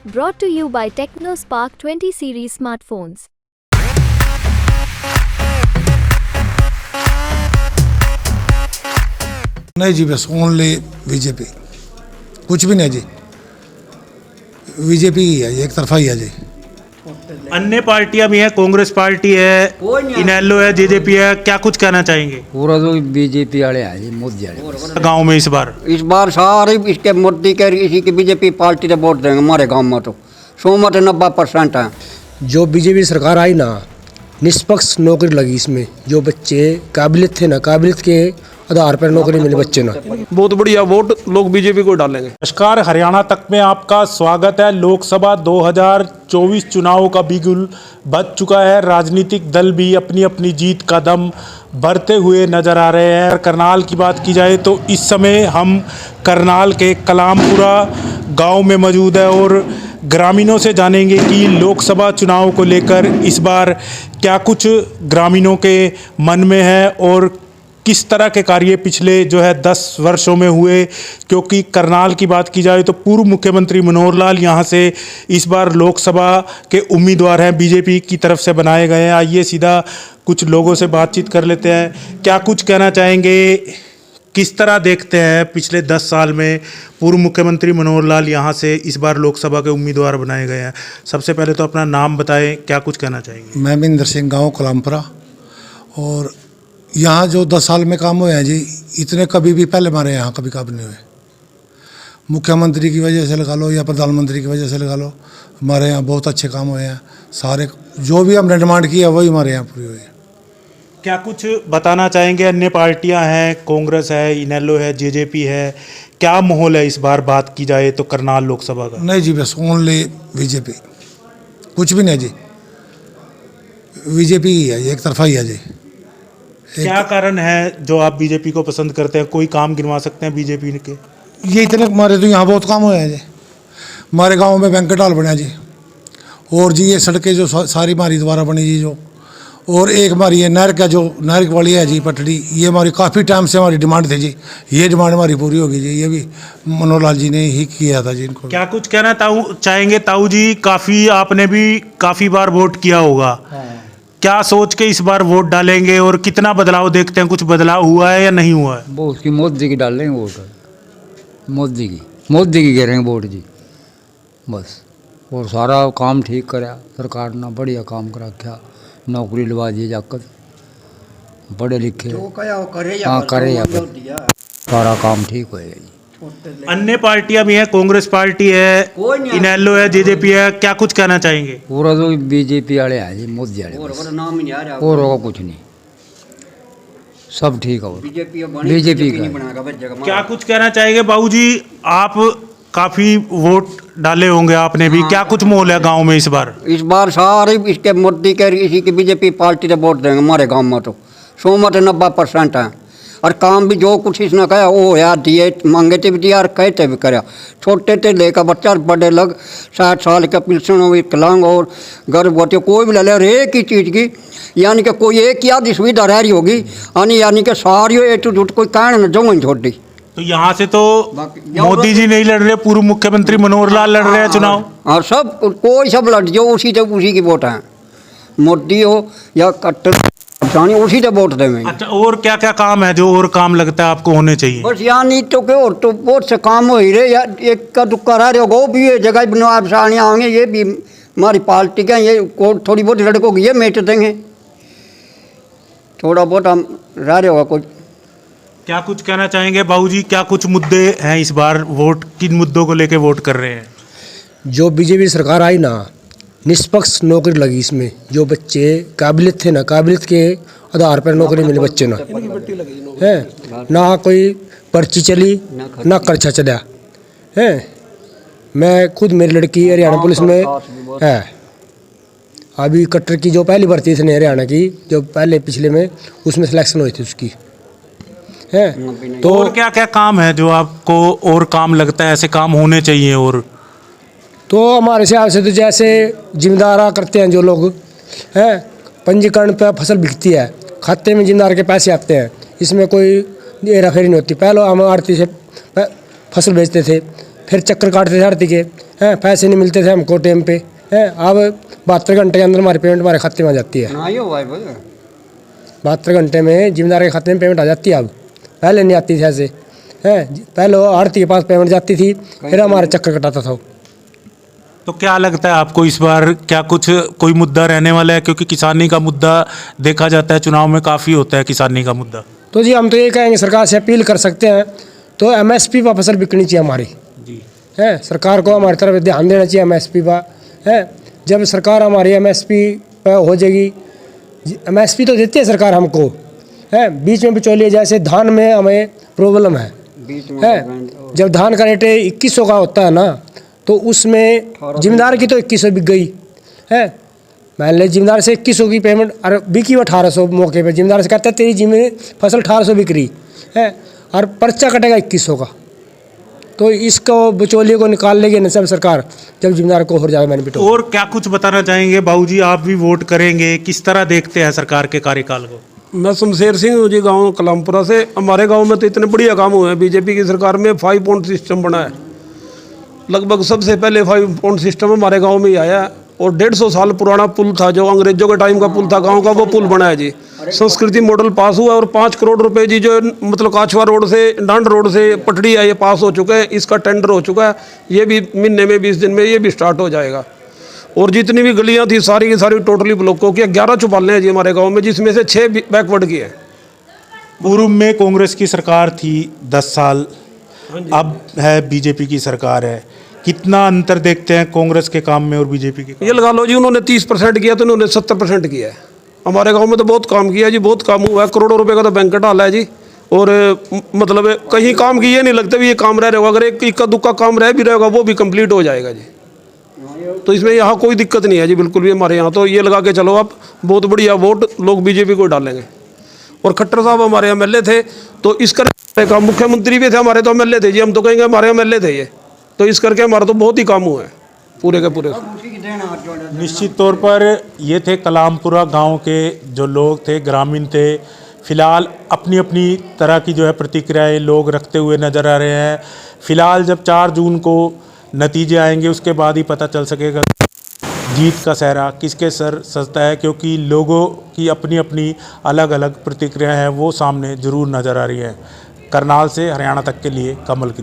Brought to you by TechnoSpark 20 series smartphones. नहीं जी, बस only BJP, कुछ भी नहीं जी, बीजेपी ही है, एक तरफा ही है जी। अन्य पार्टियां भी हैं, कांग्रेस पार्टी है, इनेलो है, जेजेपी है, क्या कुछ कहना चाहेंगे? पूरा तो बीजेपी वाले हैं जी, मोदी वाले। गांव में इस बार सारे इसके मोदी के इसी की बीजेपी पार्टी से वोट देंगे। हमारे गांव में तो 90% है। जो बीजेपी सरकार आई ना, निष्पक्ष नौकरी लगी इसमें। जो बच्चे काबिलियत थे ना, काबिलियत के आधार पर नौकरी मिली बच्चे ना। बहुत बढ़िया वोट लोग बीजेपी को डालेंगे। नमस्कार, हरियाणा तक में आपका स्वागत है। लोकसभा 2024 चुनाव का बिगुल बज चुका है। राजनीतिक दल भी अपनी अपनी जीत का दम भरते हुए नजर आ रहे हैं। करनाल की बात की जाए तो इस समय हम करनाल के कलामपुरा गांव में मौजूद है और ग्रामीणों से जानेंगे कि लोकसभा चुनाव को लेकर इस बार क्या कुछ ग्रामीणों के मन में है और किस तरह के कार्य पिछले 10 वर्षों में हुए। क्योंकि करनाल की बात की जाए तो पूर्व मुख्यमंत्री मनोहर लाल यहाँ से इस बार लोकसभा के उम्मीदवार हैं, बीजेपी की तरफ से बनाए गए हैं। आइए सीधा कुछ लोगों से बातचीत कर लेते हैं। क्या कुछ कहना चाहेंगे, किस तरह देखते हैं पिछले 10 साल में पूर्व मुख्यमंत्री मनोहर लाल यहाँ से इस बार लोकसभा के उम्मीदवार बनाए गए हैं? सबसे पहले तो अपना नाम बताएं, क्या कुछ कहना चाहेंगे? मैं महेंद्र सिंह, गाँव कलामपुरा। और यहाँ जो 10 साल में काम हुए हैं जी, इतने कभी भी पहले हमारे यहाँ कभी काम नहीं हुए। मुख्यमंत्री की वजह से लगा लो या प्रधानमंत्री की वजह से लगा लो, हमारे यहाँ बहुत अच्छे काम हुए हैं। सारे जो भी हमने डिमांड की है वही हमारे यहाँ पूरी हुई है। क्या कुछ बताना चाहेंगे? अन्य पार्टियां हैं, कांग्रेस है, इनेलो है, जेजेपी है, क्या माहौल है इस बार बात की जाए तो करनाल लोकसभा का? नहीं जी, बस ओनली बीजेपी, कुछ भी नहीं जी, बीजेपी ही है, एक तरफा ही है जी। क्या कारण है जो आप बीजेपी को पसंद करते हैं? कोई काम गिनवा सकते हैं बीजेपी के? ये इतने हमारे तो यहाँ बहुत काम हुए हैं जी। हमारे गांव में बैंकेट हॉल बना जी, और जी ये सड़कें जो सारी हमारी दोबारा बनी जी जो, और एक हमारी ये नहर का जो नहर वाली है जी पटड़ी, ये हमारी काफ़ी टाइम से हमारी डिमांड थी जी। ये डिमांड हमारी पूरी होगी जी, ये भी मनोहर लाल जी ने ही किया था जी इनको। क्या कुछ कहना चाहेंगे ताऊ जी? आपने भी काफ़ी बार वोट किया होगा, क्या सोच के इस बार वोट डालेंगे और कितना बदलाव देखते हैं? कुछ बदलाव हुआ है या नहीं हुआ है? वो उसकी मोदी की डाल लेंगे वोट, मोदी की कह रहे हैं वोट जी बस। और सारा काम ठीक कराया सरकार ने, बढ़िया काम करा। क्या नौकरी लगा दी जाकर, पढ़े लिखे हाँ करे सारा काम ठीक होएगा जी। अन्य पार्टियां भी हैं, कांग्रेस पार्टी है, इनेलो है, जेजेपी है, क्या कुछ कहना चाहेंगे? पूरा तो बीजेपी वाले हैं जी, मोदी वाले। नाम ही नहीं आ रहा और होगा कुछ नहीं, सब ठीक है। बीजेपी का क्या कुछ कहना चाहेंगे बाबूजी? आप काफी वोट डाले होंगे आपने भी, क्या कुछ माहौल है गांव में इस बार? इस बार सारे इसके मोदी के इसी की बीजेपी पार्टी से वोट देंगे। हमारे गांव में तो 90% है। और काम भी जो कुछ इसने कहा वो यार दिए, मांगे थे भी दिया और कहते भी कराया। छोटे से लेकर बच्चा बड़े लग 60 साल का पिल्सन हो, विकलांग और गर्भवती, कोई भी ले ले, एक ही चीज़ की यानी कि कोई एक याद सुविधा रह रही होगी, यानी कि सारी जुट कोई कहना न जाऊँ छोटी। तो यहाँ से तो मोदी जी नहीं लड़ रहे, पूर्व मुख्यमंत्री मनोहर लाल लड़ रहे हैं चुनाव। हाँ, सब कोई सब लड़ जो उसी की वोट है, मोदी हो या कट्टर उसी से वोट देंगे। अच्छा, और क्या क्या काम है जो और काम लगता है आपको होने चाहिए? बस यानी तो के और तो बहुत से काम हो ही रहे यार, एक का दुक्का रह रहे हो भी ये जगह बनवा साड़ियाँ होंगे, ये भी हमारी पार्टी का, ये थोड़ी बहुत लड़कों की ये मेट देंगे, थोड़ा बहुत हम रह रहे होगा कुछ। क्या कुछ कहना चाहेंगे बाबूजी? क्या कुछ मुद्दे हैं इस बार, वोट किन मुद्दों को लेके वोट कर रहे हैं? जो बीजेपी सरकार आई ना, निष्पक्ष नौकरी लगी इसमें। जो बच्चे काबिलियत थे ना, काबिलियत के आधार पर नौकरी मिली बच्चे ना, है ना कोई पर्ची चली ना खर्चा चला है। मैं खुद, मेरी लड़की हरियाणा पुलिस में है अभी, कट्टर की जो पहली भर्ती थी हरियाणा की, जो पहले पिछले में उसमें सिलेक्शन हुई थी उसकी है। तो और क्या क्या काम है जो आपको और काम लगता है ऐसे काम होने चाहिए? और तो हमारे हिसाब से तो जैसे जिम्मेदारा करते हैं जो लोग हैं, पंजीकरण पे फसल बिकती है, खाते में जिम्मेदार के पैसे आते हैं, इसमें कोई हेराफेरी नहीं होती। पहले हम आड़ती से फसल बेचते थे, फिर चक्कर काटते थे आड़ती के, हैं, पैसे नहीं मिलते थे हमको टाइम पे, हैं। अब 72 घंटे के अंदर हमारी पेमेंट हमारे खाते में आ जाती है। ना यो भाई भाई 72 घंटे में जिम्मेदार के खाते में पेमेंट आ जाती है। अब पहले नहीं आती थी ऐसे, हैं। पहले आड़ती के पास पेमेंट जाती थी, फिर हमारे चक्कर कटाता था। तो क्या लगता है आपको इस बार क्या कुछ कोई मुद्दा रहने वाला है, क्योंकि किसानी का मुद्दा देखा जाता है चुनाव में काफ़ी होता है किसानी का मुद्दा। तो जी हम तो ये कहेंगे, सरकार से अपील कर सकते हैं, तो MSP पर फसल बिकनी चाहिए हमारी, जी है। सरकार को हमारी तरफ ध्यान देना चाहिए MSP पर, है। जब सरकार हमारी MSP पर हो जाएगी, MSP तो देती है सरकार हमको, है। बीच में बिचौलिए, जैसे धान में हमें प्रॉब्लम है, जब धान का रेट 2100 का होता है ना, तो उसमें जिम्मेदार की तो 2100 बिक गई, है। मान ले जिम्मेदार से 2100 की पेमेंट और बिकी 1800 मौके पे, जिम्मेदार से कहता है तेरी जिम्मे फसल 1800 बिक रही है, और पर्चा कटेगा 2100 का। तो इसको बिचौलिए को निकाल लेगी न सब सरकार, जब जिम्मेदार को हो जाएगा बेनिफिट। और क्या कुछ बताना चाहेंगे बाबूजी, आप भी वोट करेंगे, किस तरह देखते हैं सरकार के कार्यकाल को? मैं शमशेर सिंह हूँ जी, गांव कलामपुरा से। हमारे गांव में तो इतने बढ़िया काम हुए हैं बीजेपी की सरकार में। 5 पॉइंट सिस्टम बना है, लगभग सबसे पहले 5 पॉइंट सिस्टम हमारे गांव में ही आया है। और 150 साल पुराना पुल था, जो अंग्रेजों के टाइम का पुल था गांव का, वो पुल बना है जी। संस्कृति मॉडल पास हुआ, और 5 करोड़ रुपए जी, जो मतलब काछवा रोड से डांड रोड से पटड़ी है, ये पास हो चुके हैं। इसका टेंडर हो चुका है, ये भी महीने में 20 दिन में ये भी स्टार्ट हो जाएगा। और जितनी भी गलियां थी सारी की सारी टोटली ब्लॉक हो गई। 11 चौपालें हैं जी हमारे गाँव में, जिसमें से 6 बैकवर्ड की है। पूर्व में कांग्रेस की सरकार थी 10 साल, अब है बीजेपी की सरकार है। कितना अंतर देखते हैं कांग्रेस के काम में और बीजेपी के? ये लगा लो जी, उन्होंने 30% किया तो इन्होंने 70% किया है। हमारे गांव में तो बहुत काम किया जी, बहुत काम हुआ है। करोड़ों रुपए का तो बैंकेट हाल है जी। और मतलब कहीं काम की ये नहीं लगता भी ये काम रह रहेगा, अगर एक इक्का दुक्का काम रह भी रहेगा वो भी कंप्लीट हो जाएगा जी। तो इसमें यहाँ कोई दिक्कत नहीं है जी, बिल्कुल भी। हमारे यहाँ तो ये लगा के चलो आप, बहुत बढ़िया वोट लोग बीजेपी को डालेंगे। और खट्टर साहब हमारे MLA थे, तो इस करके का मुख्यमंत्री भी थे हमारे, तो MLA थे जी। हम तो कहेंगे हमारे MLA थे ये, तो इस करके हमारा तो बहुत ही काम हुआ है पूरे के पूरे। निश्चित तौर पर ये थे कलामपुरा गांव के जो लोग थे, ग्रामीण थे। फिलहाल अपनी अपनी तरह की जो है प्रतिक्रियाएं लोग रखते हुए नज़र आ रहे हैं। फिलहाल जब 4 जून को नतीजे आएंगे, उसके बाद ही पता चल सकेगा जीत का सेहरा किसके सर सजता है, क्योंकि लोगों की अपनी अपनी अलग अलग प्रतिक्रियाएं हैं, वो सामने ज़रूर नज़र आ रही हैं। करनाल से हरियाणा तक के लिए कमल की।